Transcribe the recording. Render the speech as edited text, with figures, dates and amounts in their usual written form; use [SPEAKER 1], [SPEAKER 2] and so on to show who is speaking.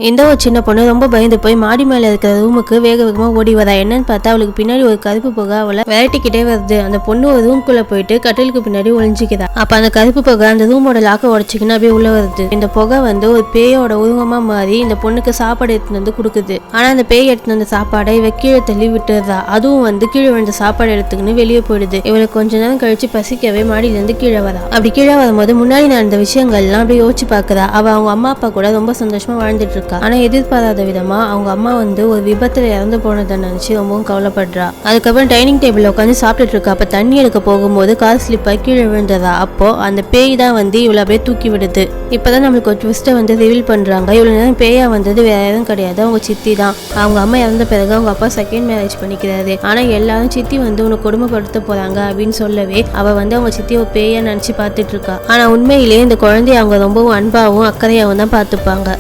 [SPEAKER 1] இந்த ஒரு சின்ன பொண்ணு ரொம்ப பயந்து போய் மாடி மேல இருக்கிற ரூமுக்கு வேக வேகமா ஓடி வரா. என்னன்னு பார்த்தா அவளுக்கு பின்னாடி ஒரு கருப்பு புகை அவளை விரட்டிக்கிட்டே வருது. அந்த பொண்ணு ஒரு ரூம்குள்ள போயிட்டு கட்டிலுக்கு பின்னாடி ஒளிஞ்சிக்கிறா. அப்ப அந்த கருப்பு புகை அந்த ரூமோட லாக்க உடச்சிக்கின்னு அப்படியே உள்ள வருது. இந்த புகை வந்து ஒரு பேயோட உருவமா மாறி இந்த பொண்ணுக்கு சாப்பாடு எடுத்துட்டு வந்து கொடுக்குது. ஆனா அந்த பேய் எடுத்துட்டு வந்த சாப்பாடை இவ கீழே தள்ளி விட்டுறா. அதுவும் வந்து கீழே விழுந்த சாப்பாடு எடுத்துக்கின்னு வெளியே போயிடுது. இவளுக்கு கொஞ்ச நேரம் கழிச்சு பசிக்கவே மாடியில இருந்து கீழே வரா. அப்படி கீழே வரும்போது முன்னாடி நடந்த விஷயங்கள்லாம் அப்படியே யோசிச்சு பாக்குறா. அவங்க அம்மா அப்பா கூட ரொம்ப சந்தோஷமா வாழ்ந்துட்டு இருக்கா. ஆனா எதிர்பாராத விதமா அவங்க அம்மா வந்து ஒரு விபத்துல இறந்து போனதை நினைச்சு ரொம்பவும் கவலைப்படுறா. அதுக்கப்புறம் டைனிங் டேபிள்ல உட்காந்து சாப்பிட்டுட்டு இருக்கா. அப்ப தண்ணி எடுக்க போகும்போது கார் ஸ்லிப் ஆகி கீழே விழுந்ததா. அப்போ அந்த பேய் தான் வந்து இவளை அப்படியே தூக்கி விடுது. இப்பதான் நம்மளுக்கு ஒரு ட்விஸ்ட்டை வந்து ரிவீல் பண்றாங்க. இவ்வளவு நேரம் பேயா வந்தது வேற யாரும் கிடையாது, அவங்க சித்தி தான். அவங்க அம்மா இறந்த பிறகு அவங்க அப்பா செகண்ட் மேரேஜ் பண்ணிக்கிறாரு. ஆனா எல்லாரும் சித்தி வந்து உன்னை கொடுமைப்படுத்த போறாங்க அப்படின்னு சொல்லவே அவ வந்து அவங்க சித்தியை ஒரு பேயா நினைச்சு பார்த்துட்டு இருக்கா. ஆனா உண்மையிலேயே இந்த குழந்தைய அவங்க ரொம்பவும் அன்பாவும் அக்கறையாவும் தான் பார்த்துப்பாங்க.